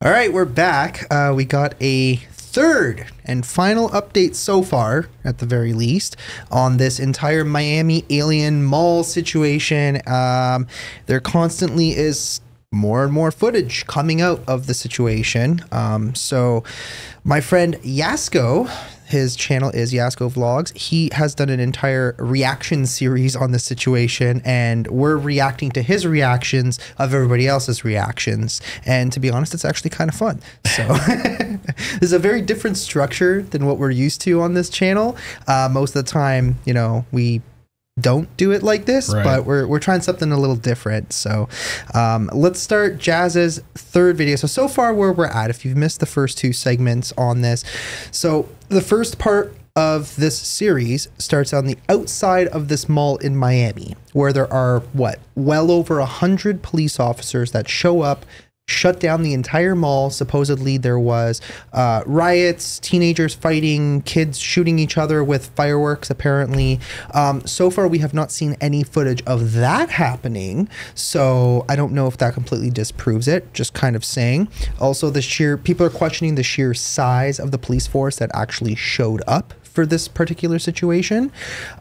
All right, we're back. We got a third and final update so far, at the very least, on this entire Miami alien mall situation. There constantly is more and more footage coming out of the situation. So my friend Yasko, his channel is Yasko Vlogs. He has done an entire reaction series on the situation, and we're reacting to his reactions of everybody else's reactions. And to be honest, it's actually kind of fun. So there's a very different structure than what we're used to on this channel. Most of the time, you know, we don't do it like this, right, but we're trying something a little different. So let's start Jazz's third video. So far where we're at, if you've missed the first two segments on this, so the first part of this series starts on the outside of this mall in Miami, where there are well over 100 police officers that show up, shut down the entire mall. Supposedly there was riots, teenagers fighting, kids shooting each other with fireworks, apparently. So far we have not seen any footage of that happening, so I don't know if that completely disproves it, just kind of saying. Also, people are questioning the sheer size of the police force that actually showed up for this particular situation.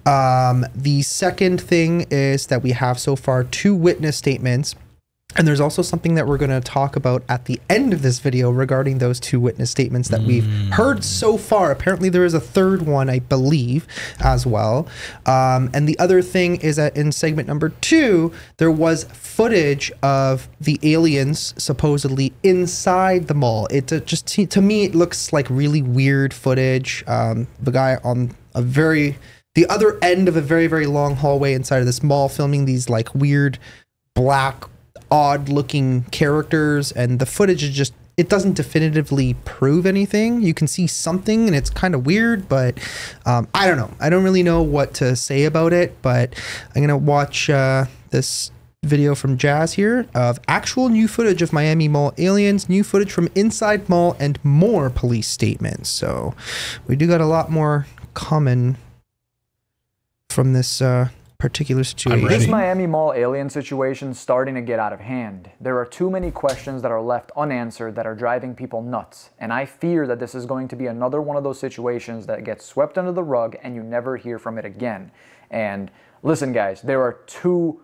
The second thing is that we have so far 2 witness statements. And there's also something that we're going to talk about at the end of this video regarding those 2 witness statements that we've heard so far. Apparently there is a third one, I believe, as well. And the other thing is that in segment number 2, there was footage of the aliens supposedly inside the mall. It just, to me, it looks like really weird footage. The guy on the other end of a very, very long hallway inside of this mall filming these like weird black odd looking characters, and the footage is just, it doesn't definitively prove anything. You can see something and it's kind of weird, but I don't know. I don't really know what to say about it, but I'm gonna watch this video from Jazz here of actual new footage of Miami Mall aliens, new footage from inside mall, and more police statements. So we do got a lot more coming from this particular situation. This Miami Mall alien situation is starting to get out of hand. There are too many questions that are left unanswered that are driving people nuts, and I fear that this is going to be another one of those situations that gets swept under the rug and you never hear from it again. And listen guys, there are too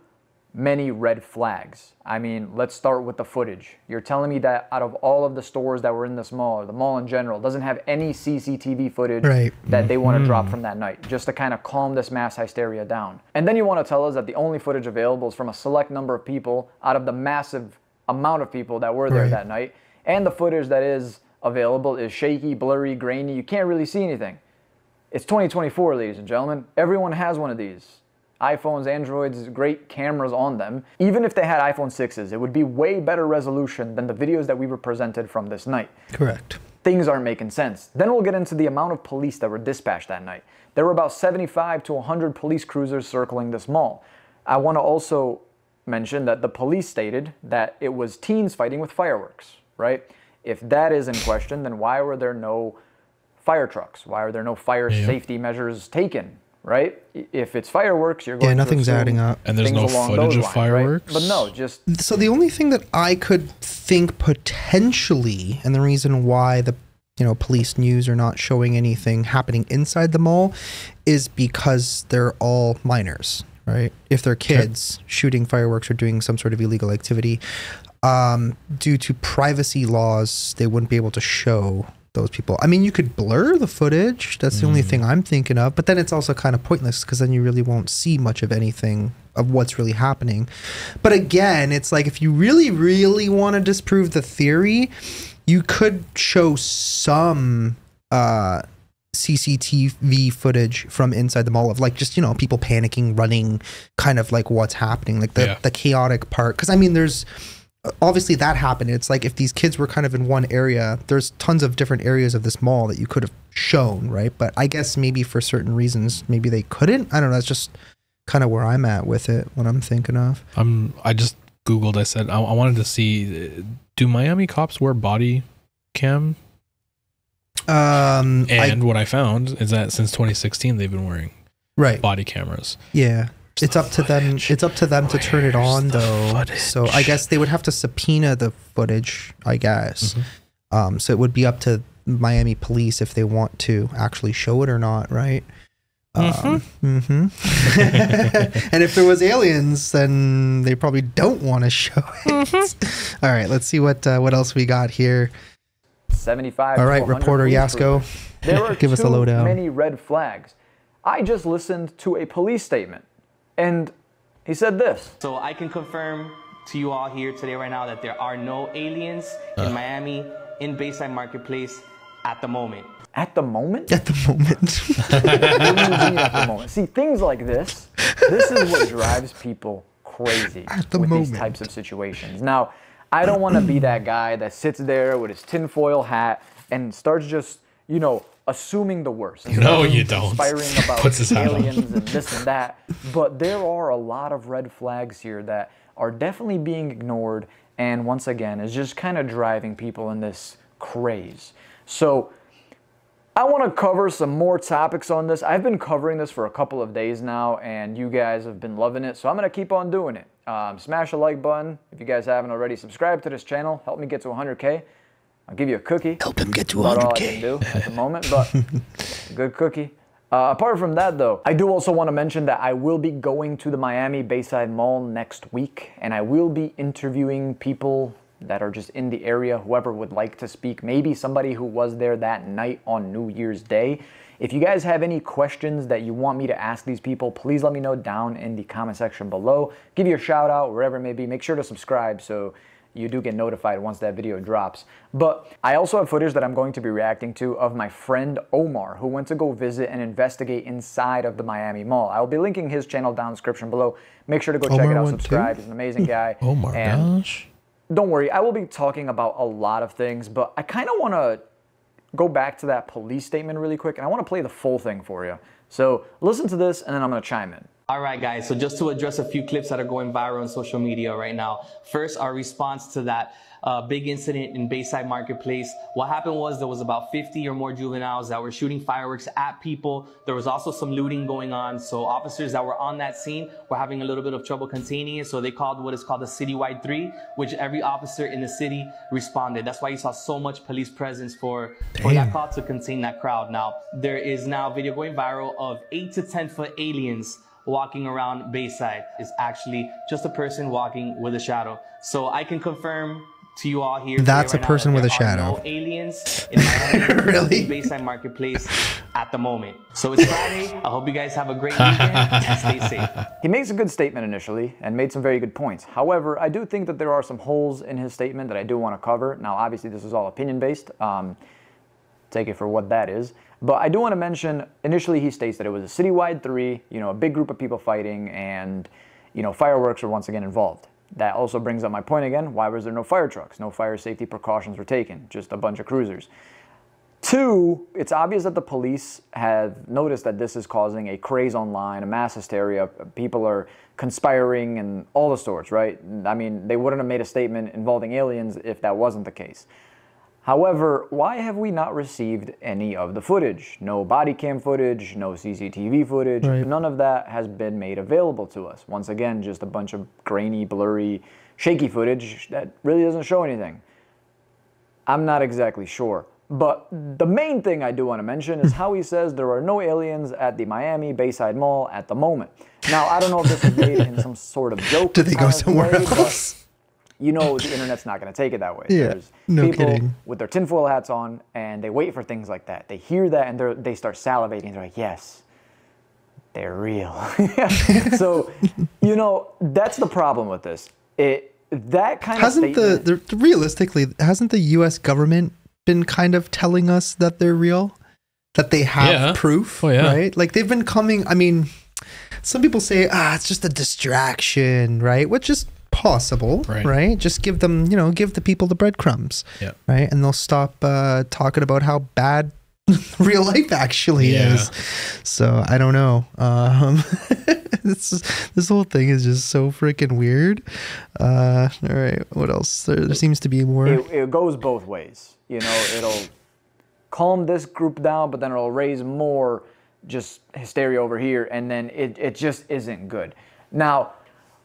many red flags. I mean, let's start with the footage. You're telling me that out of all of the stores that were in this mall, or the mall in general, doesn't have any CCTV footage that they want to drop from that night, just to kind of calm this mass hysteria down. And then you want to tell us that the only footage available is from a select number of people out of the massive amount of people that were there that night. And the footage that is available is shaky, blurry, grainy. You can't really see anything. It's 2024, ladies and gentlemen. Everyone has one of these. iPhones, Androids, great cameras on them. Even if they had iPhone 6s, it would be way better resolution than the videos that we were presented from this night. Correct. Things aren't making sense. Then we'll get into the amount of police that were dispatched that night. There were about 75 to 100 police cruisers circling this mall. I want to also mention that the police stated that it was teens fighting with fireworks, right? If that is in question, then why were there no fire trucks? Why are there no fire safety measures taken? Right? If it's fireworks, you're going nothing's to adding up. And there's no footage of fireworks? Right? But no, just... So the only thing that I could think potentially, and the reason why the police news are not showing anything happening inside the mall, is because they're all minors, right? If they're kids shooting fireworks or doing some sort of illegal activity, due to privacy laws, they wouldn't be able to show those people. I mean, you could blur the footage. That's the only thing I'm thinking of. But then it's also kind of pointless because then you really won't see much of anything of what's really happening. But again, it's like if you really, really want to disprove the theory, you could show some CCTV footage from inside the mall of like just, people panicking, running, kind of like what's happening, like the chaotic part. Because I mean, there's obviously that happened. It's like if these kids were kind of in one area, there's tons of different areas of this mall that you could have shown, right? But I guess maybe for certain reasons, maybe they couldn't. I don't know. That's just kind of where I'm at with it, what I'm thinking of. I just Googled, I said, I wanted to see, do Miami cops wear body cam? What I found is that since 2016, they've been wearing body cameras. Yeah. It's up to them. It's up to them to turn it on, though. So I guess they would have to subpoena the footage, I guess. So it would be up to Miami police if they want to actually show it or not, right? And if there was aliens, then they probably don't want to show it. All right, let's see what else we got here. 75. All right, reporter Yasko, There are give us a lowdown. many red flags. I just listened to a police statement, and he said this. So I can confirm to you all here today right now that there are no aliens in Miami in Bayside Marketplace at the moment. At the moment? At the moment. What do you mean at the moment? See, things like this is what drives people crazy with these types of situations. Now, I don't want to be that guy that sits there with his tinfoil hat and starts just, you know, assuming the worst. No, you don't. Conspiring about aliens and this and that. But there are a lot of red flags here that are definitely being ignored, and once again, is just kind of driving people in this craze. So I want to cover some more topics on this. I've been covering this for a couple of days now, and you guys have been loving it, so I'm going to keep on doing it. Smash the like button if you guys haven't already. Subscribe to this channel. Help me get to 100K. I'll give you a cookie. Help him get to 100K. Not all I can do at the moment, but good cookie. Apart from that, though, I do also want to mention that I will be going to the Miami Bayside Mall next week, and I will be interviewing people that are just in the area, whoever would like to speak, maybe somebody who was there that night on New Year's Day. If you guys have any questions that you want me to ask these people, please let me know down in the comment section below. Give you a shout out, wherever it may be. Make sure to subscribe so you do get notified once that video drops. But I also have footage that I'm going to be reacting to of my friend Omar, who went to go visit and investigate inside of the Miami Mall. I will be linking his channel down in the description below. Make sure to go check it out, subscribe. He's an amazing guy. Oh my gosh. Don't worry, I will be talking about a lot of things, but I kind of want to go back to that police statement really quick, and I want to play the full thing for you. So listen to this, and then I'm going to chime in. All right, guys, so just to address a few clips that are going viral on social media right now. First, our response to that big incident in Bayside Marketplace. What happened was there was about 50 or more juveniles that were shooting fireworks at people. There was also some looting going on. So officers that were on that scene were having a little bit of trouble containing it. So they called what is called a citywide 3, which every officer in the city responded. That's why you saw so much police presence for that call to contain that crowd. Now, there is now video going viral of 8 to 10 foot aliens walking around Bayside. Is actually just a person walking with a shadow. So I can confirm to you all here. That's a person with a shadow. No aliens in Miami, really? Bayside Marketplace at the moment. So it's Friday. I hope you guys have a great weekend and stay safe. He makes a good statement initially and made some very good points. However, I do think that there are some holes in his statement that I do want to cover. Now, obviously, this is all opinion based. Take it for what that is. But I do want to mention, initially he states that it was a citywide 3, you know, a big group of people fighting, and, you know, fireworks were once again involved. That also brings up my point again. Why was there no fire trucks? No fire safety precautions were taken. Just a bunch of cruisers. 2, it's obvious that the police have noticed that this is causing a craze online, a mass hysteria. People are conspiring and all the sorts, right? I mean, they wouldn't have made a statement involving aliens if that wasn't the case. However, why have we not received any of the footage? No body cam footage, no CCTV footage, none of that has been made available to us. Once again, just a bunch of grainy, blurry, shaky footage that really doesn't show anything. I'm not exactly sure. But the main thing I do want to mention is how he says there are no aliens at the Miami Bayside Mall at the moment. Now, I don't know if this is made in some sort of joke. Did they go somewhere else? You know the internet's not going to take it that way. Yeah, There's no people kidding. with their tinfoil hats on, and they wait for things like that. They hear that, and they start salivating. They're like, yes, they're real. So, you know, that's the problem with this. That kind of statement... Realistically, hasn't the U.S. government been kind of telling us that they're real? That they have proof, right? Like, they've been coming... I mean, some people say, it's just a distraction, right? Which is possible, right? Just give them, you know, give the people the breadcrumbs, right? And they'll stop talking about how bad real life actually is. So I don't know. This whole thing is just so freaking weird. All right, what else? There seems to be more. It goes both ways. You know, it'll calm this group down, but then it'll raise more, just hysteria over here, and then it just isn't good. Now,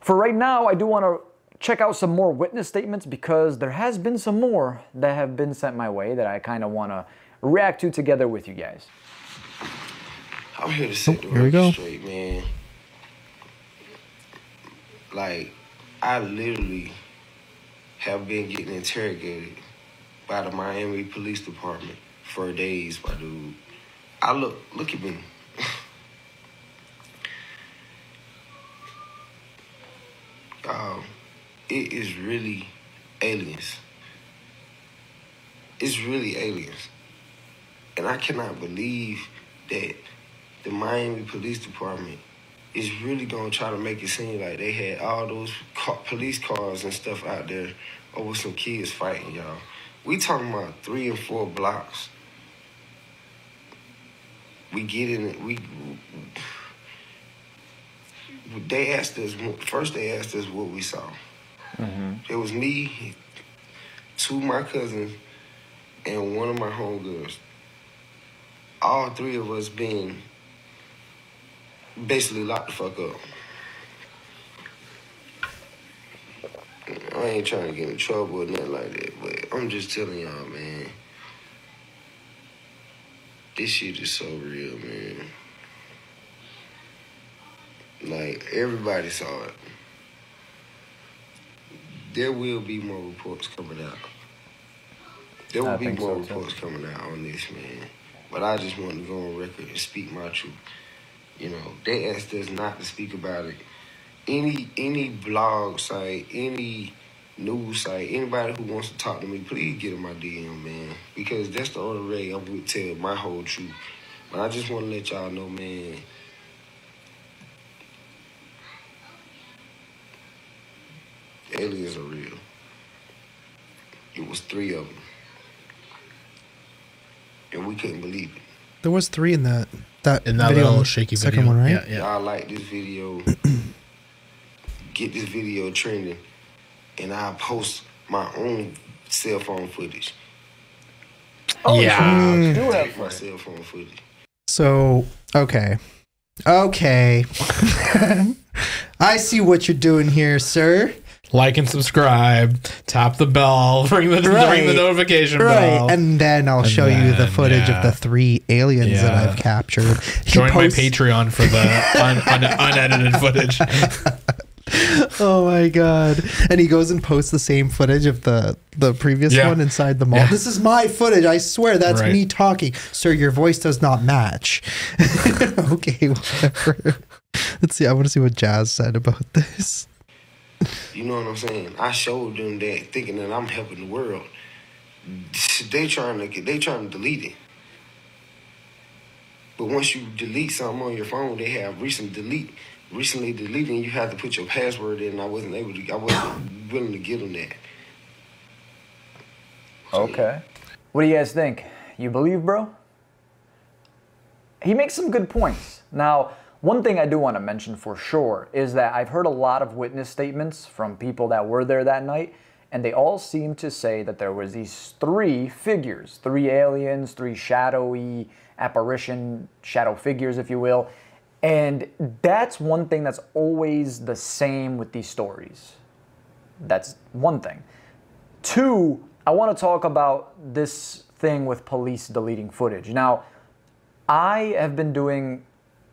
for right now, I do want to check out some more witness statements because there has been some more that have been sent my way that I kind of want to react to together with you guys. I'm here to set the here we go. record straight, man. Like, I literally have been getting interrogated by the Miami Police Department for days, my dude. Look at me. It is really aliens. It's really aliens. And I cannot believe that the Miami Police Department is really gonna try to make it seem like they had all those police cars and stuff out there over some kids fighting, y'all. We talking about 3 and 4 blocks. We get in it, they asked us, first they asked us what we saw. It was me, 2 of my cousins, and 1 of my homegirls. All 3 of us being basically locked the fuck up. I ain't trying to get in trouble or nothing like that, but I'm just telling y'all, man, this shit is so real, man. Like, everybody saw it. There will be more reports coming out. There will be more reports coming out on this, man. But I just want to go on record and speak my truth. You know, they asked us not to speak about it. Any blog site, any news site, anybody who wants to talk to me, please get in my DM, man. Because that's the only way I'm going to tell my whole truth. But I just want to let y'all know, man, aliens are real. It was 3 of them. And we couldn't believe it. There was 3 in that video, little shaky second video. one, right? Yeah. Y'all like this video, get this video trending, and I'll post my own cell phone footage. Oh, Yeah. you do have Take my footage. cell phone footage. So, okay. I see what you're doing here, sir. Like and subscribe. Tap the bell. Ring the notification bell. And then I'll show you the then, footage of the 3 aliens that I've captured. He Join my posts- Patreon for the unedited footage. Oh my god. And he goes and posts the same footage of the previous one inside the mall. Yeah. This is my footage. I swear that's Right. me talking. Sir, your voice does not match. Okay, whatever. Let's see. I want to see what Jazz said about this. You know what I'm saying? I showed them that, thinking that I'm helping the world. They trying to delete it. But once you delete something on your phone, they have recently deleted, and you have to put your password in. And I wasn't willing to give them that. Okay. What do you guys think? You believe, bro? He makes some good points. Now, one thing I do want to mention for sure is that I've heard a lot of witness statements from people that were there that night, and they all seem to say that there was these 3 figures, 3 aliens, 3 shadowy apparition, shadow figures, if you will. And that's one thing that's always the same with these stories. That's one thing. 2, I want to talk about this thing with police deleting footage. Now, I have been doing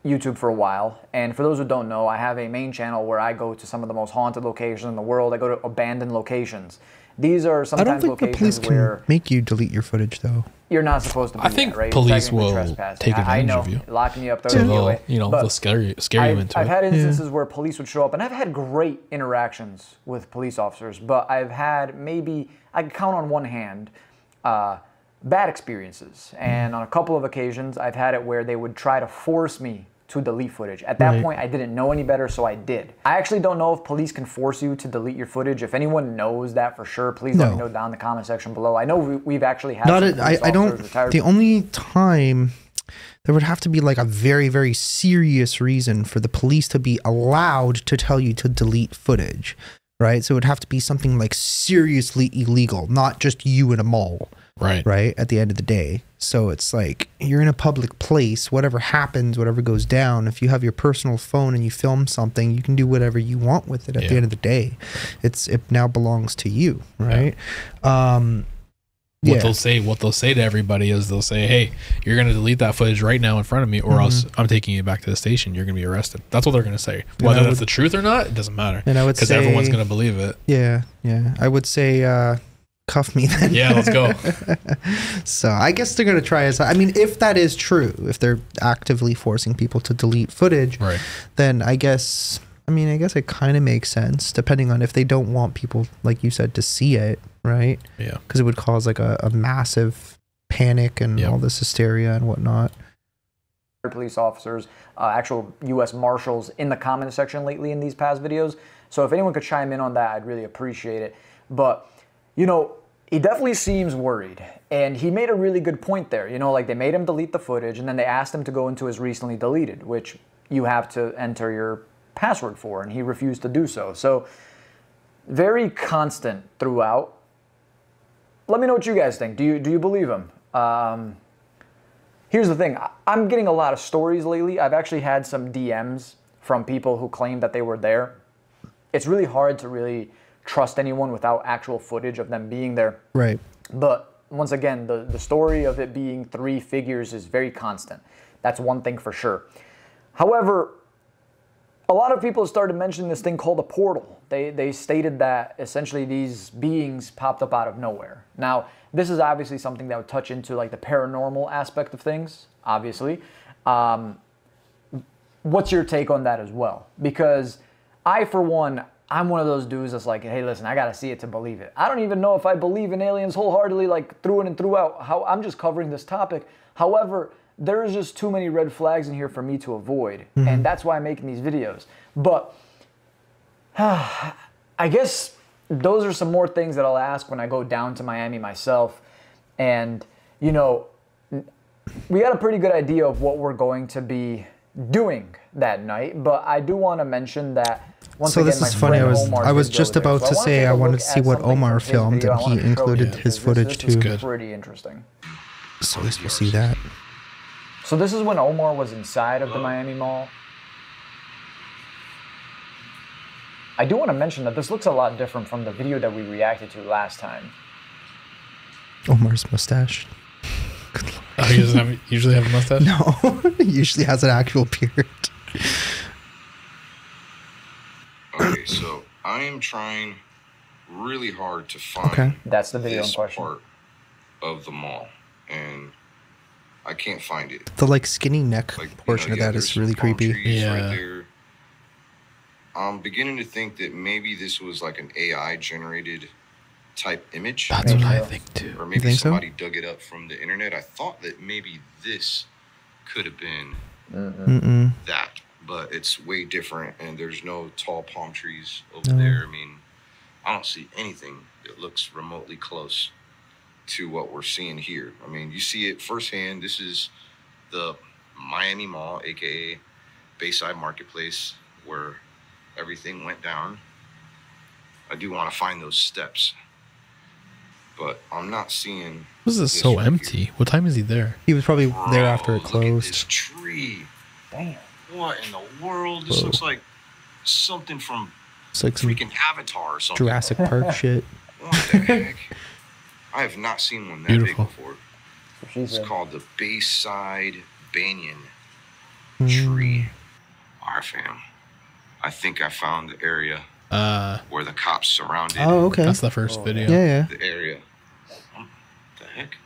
YouTube for a while, and for those who don't know, I have a main channel where I go to some of the most haunted locations in the world. I go to abandoned locations. These are I don't sometimes think the police locations where can make you delete your footage, though. you're not supposed to do I think that, right? police Technically will trespassing. take advantage I know, of you. locking you up, So throwing you they'll, away. they'll But scare you into I've it. had instances where police would show up, and I've had great interactions with police officers, but I've had maybe, I can count on one hand, bad experiences. And on a couple of occasions, I've had it where they would try to force me to delete footage. At that point, I didn't know any better, so I did. I actually don't know if police can force you to delete your footage. If anyone knows that for sure, please let me know down in the comment section below. I know we've actually had some police I don't. officers retired. The only time there would have to be like a very, very serious reason for the police to be allowed to tell you to delete footage, right? So it would have to be something like seriously illegal, not just you in a mall, Right. At the end of the day. So it's like you're in a public place, whatever happens, whatever goes down. If you have your personal phone and you film something, you can do whatever you want with it at the end of the day. It now belongs to you. Right. What they'll say to everybody is they'll say, hey, you're going to delete that footage right now in front of me, or else I'm taking you back to the station. You're going to be arrested. That's what they're going to say. Whether that's the truth or not, it doesn't matter. And I would say, because everyone's going to believe it. Yeah. I would say, cuff me then. Yeah, let's go. So I guess they're going to try as, I mean, if that is true, if they're actively forcing people to delete footage, then I guess it kind of makes sense, depending on if they don't want people, like you said, to see it, right? Yeah. Because it would cause like a massive panic and all this hysteria and whatnot. Police officers, actual U.S. Marshals in the comment section lately in these past videos. So if anyone could chime in on that, I'd really appreciate it. But, you know, he definitely seems worried. And he made a really good point there. You know, like they made him delete the footage and then they asked him to go into his recently deleted, which you have to enter your password for, and he refused to do so. So very constant throughout. Let me know what you guys think. Do you believe him? Here's the thing. I'm getting a lot of stories lately. I've actually had some DMs from people who claim that they were there. It's really hard to really trust anyone without actual footage of them being there. Right. But once again, the story of it being 3 figures is very constant. That's one thing for sure. However, a lot of people started mentioning this thing called a portal. They stated that essentially these beings popped up out of nowhere. Now, this is obviously something that would touch into like the paranormal aspect of things, obviously. What's your take on that as well? Because I, for one, I'm one of those dudes that's like, hey, listen, I got to see it to believe it. I don't even know if I believe in aliens wholeheartedly, like through in and throughout. I'm just covering this topic. However, there is just too many red flags in here for me to avoid. And that's why I'm making these videos. But I guess those are some more things that I'll ask when I go down to Miami myself. And, you know, we got a pretty good idea of what we're going to be doing that night. But I do want to mention that once so again, this is funny. I was just about to say I wanted to see what Omar filmed, and he included his footage too. This is pretty interesting. So at least we'll see that. So this is when Omar was inside of the Miami Mall. I do want to mention that this looks a lot different from the video that we reacted to last time. Omar's mustache. Oh, he doesn't usually have a mustache? No, he usually has an actual beard. Okay, so I am trying really hard to find that's the video in this question. part of the mall, and I can't find it. The like skinny neck portion you know, of that is really creepy. Right there. I'm beginning to think that maybe this was like an AI generated type image. That's what I think too. Or maybe somebody dug it up from the internet. I thought that maybe this could have been that, but it's way different, and there's no tall palm trees over there. I mean, I don't see anything that looks remotely close to what we're seeing here. I mean, you see it firsthand. This is the Miami Mall, aka Bayside Marketplace, where everything went down. I do want to find those steps, but I'm not seeing. This is so empty. Here. What time is he there? He was probably there after it closed. Look at this tree. Damn. What in the world? This looks like something from it's like freaking Avatar or something. Jurassic Park shit. What the heck? I have not seen one that big before. It's called the Bayside Banyan Tree. All right, fam. I think I found the area where the cops surrounded. Oh, okay. That's the first video. Yeah. The area. What the heck?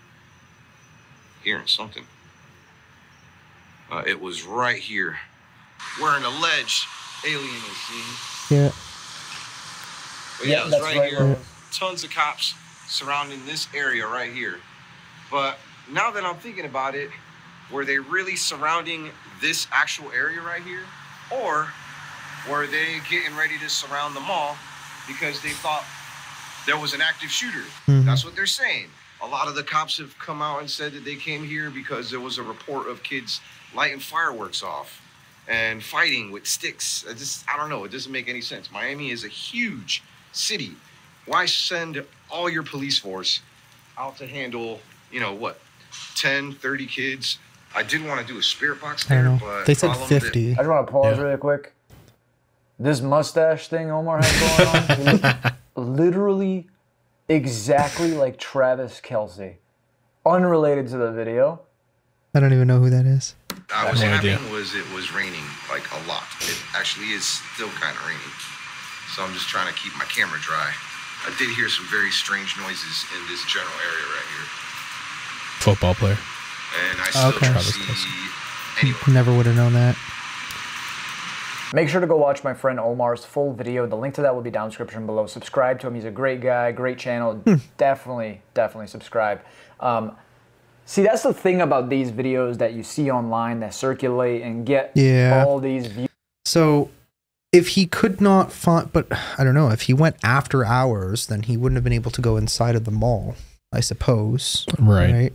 Hearing something. It was right here where an alleged alien is seen. Yeah. But yeah, it was right here. Tons of cops surrounding this area right here. But now that I'm thinking about it, were they really surrounding this actual area right here? Or were they getting ready to surround the mall because they thought there was an active shooter? That's what they're saying. A lot of the cops have come out and said that they came here because there was a report of kids lighting fireworks off and fighting with sticks. I don't know. It doesn't make any sense. Miami is a huge city. Why send all your police force out to handle, 10, 30 kids. I did want to do a spirit box there, but they said 50. I just want to pause really quick. This mustache thing Omar has going on, he looks literally exactly like Travis Kelce. Unrelated to the video. I don't even know who that is. I was having it was raining like a lot. It actually is still kind of raining. So I'm just trying to keep my camera dry. I did hear some very strange noises in this general area right here. Football player. And I still don't see anyone. Never would have known that. Make sure to go watch my friend Omar's full video. The link to that will be down in the description below. Subscribe to him. He's a great guy, great channel. Definitely subscribe. See, that's the thing about these videos that you see online that circulate and get all these views. So if he could not find, but I don't know, if he went after hours, then he wouldn't have been able to go inside of the mall, I suppose. Right.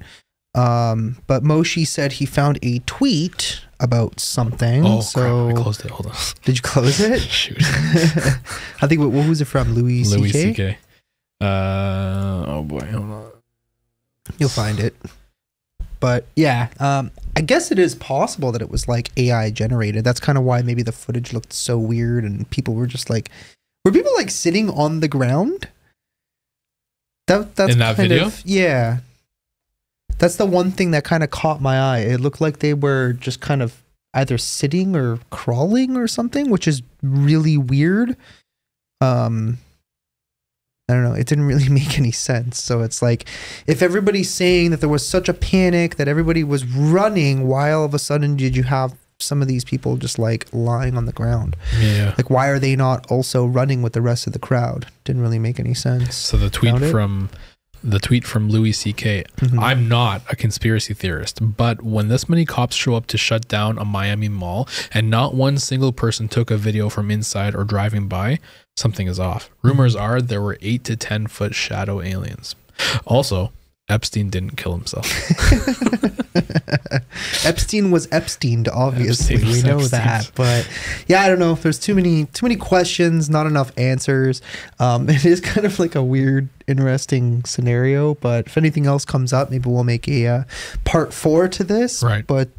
But Moshi said he found a tweet about something. Oh, so crap, I closed it. Hold on. Did you close it? Shoot. I think, what was it from? Louis C.K.? Louis C.K. Oh boy, hold on. You'll find it. But yeah, I guess it is possible that it was like AI generated. That's kind of why maybe the footage looked so weird and people were just like, were people like sitting on the ground? That's in that video? Yeah. That's the one thing that kind of caught my eye. It looked like they were just kind of either sitting or crawling or something, which is really weird. I don't know. It didn't really make any sense. So it's like, if everybody's saying that there was such a panic that everybody was running, why all of a sudden did you have some of these people just like lying on the ground? Yeah. Like, why are they not also running with the rest of the crowd? Didn't really make any sense. So the tweet from Louis C.K. I'm not a conspiracy theorist, but when this many cops show up to shut down a Miami mall and not one single person took a video from inside or driving by, something is off. Rumors are there were 8 to 10 foot shadow aliens. Also, Epstein didn't kill himself. Epstein was Epsteined, obviously. We know that. But yeah, I don't know. There's too many questions, not enough answers. It is kind of like a weird, interesting scenario. But if anything else comes up, maybe we'll make a part 4 to this. Right. But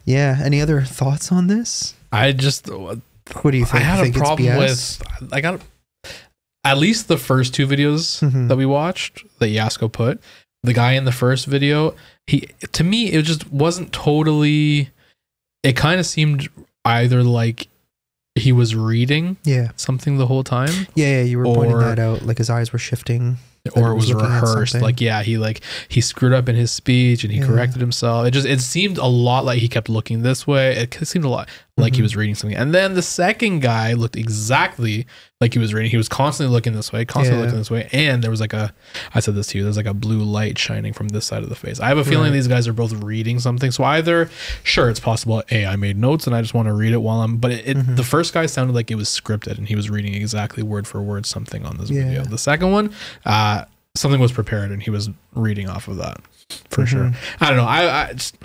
yeah, any other thoughts on this? What do you think? I had a problem with. I got at least the first 2 videos that we watched that Yasko put. The guy in the first video, to me, it just wasn't totally. It kind of seemed either like he was reading something the whole time. Yeah, you were pointing that out. Like his eyes were shifting. Or it was rehearsed. Like, yeah, he screwed up in his speech and he corrected himself. It seemed a lot like he kept looking this way. It seemed a lot like he was reading something. And then the second guy looked exactly like he was reading. He was constantly looking this way, And there was like I said this to you, there's like a blue light shining from this side of the face. I have a feeling these guys are both reading something. So either, sure, it's possible, hey, I made notes and I just want to read it while I'm, but the first guy sounded like it was scripted and he was reading exactly word for word something on this video. The second one, something was prepared and he was reading off of that for sure. I don't know. I just,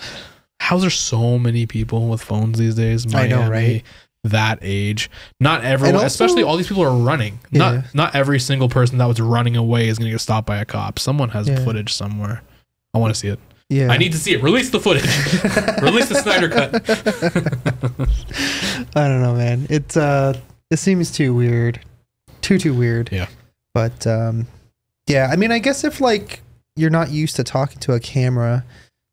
how's there so many people with phones these days? Miami, I know, right? That age, not everyone, also, especially all these people are running. Not every single person that was running away is going to get stopped by a cop. Someone has footage somewhere. I want to see it. I need to see it. Release the footage. Release the Snyder cut. I don't know, man. It seems too weird. Too weird. Yeah. But yeah, I mean, I guess if like you're not used to talking to a camera,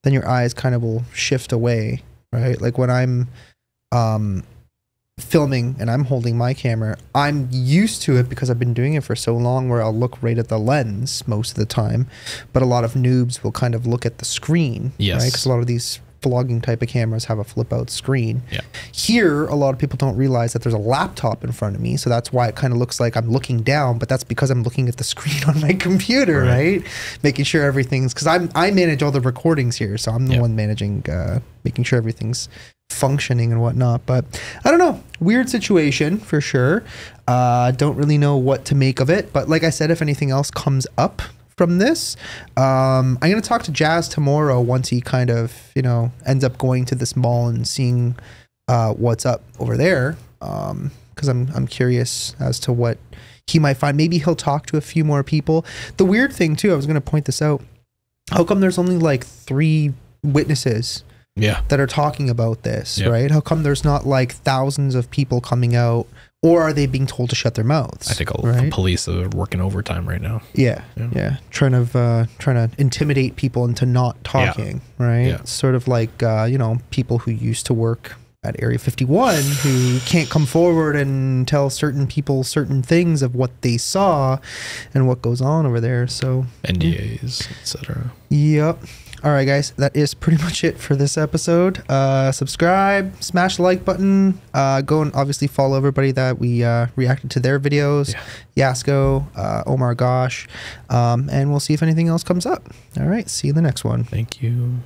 then your eyes kind of will shift away, right? Like when I'm filming and I'm holding my camera, I'm used to it because I've been doing it for so long where I'll look right at the lens most of the time. But a lot of noobs will kind of look at the screen, right? Because a lot of these vlogging type of cameras have a flip out screen. Here, a lot of people don't realize that there's a laptop in front of me, so that's why it kind of looks like I'm looking down, but that's because I'm looking at the screen on my computer, right? Making sure everything's, because I manage all the recordings here, so I'm the one managing, making sure everything's functioning and whatnot. But I don't know, weird situation for sure. Don't really know what to make of it, but like I said, if anything else comes up from this, I'm going to talk to Jazz tomorrow once he kind of, ends up going to this mall and seeing what's up over there. because I'm curious as to what he might find. Maybe he'll talk to a few more people. The weird thing too, I was going to point this out. How come there's only like 3 witnesses that are talking about this, right? How come there's not like thousands of people coming out, or are they being told to shut their mouths? I think the police are working overtime right now. Yeah. Trying to intimidate people into not talking, right? Yeah. Sort of like, you know, people who used to work at Area 51 who can't come forward and tell certain people certain things of what they saw and what goes on over there. So NDAs, etc. Yep. All right, guys, that is pretty much it for this episode. Subscribe, smash the like button. Go and obviously follow everybody that we reacted to their videos. Yasko, Omar Gosh, and we'll see if anything else comes up. All right, see you in the next one. Thank you.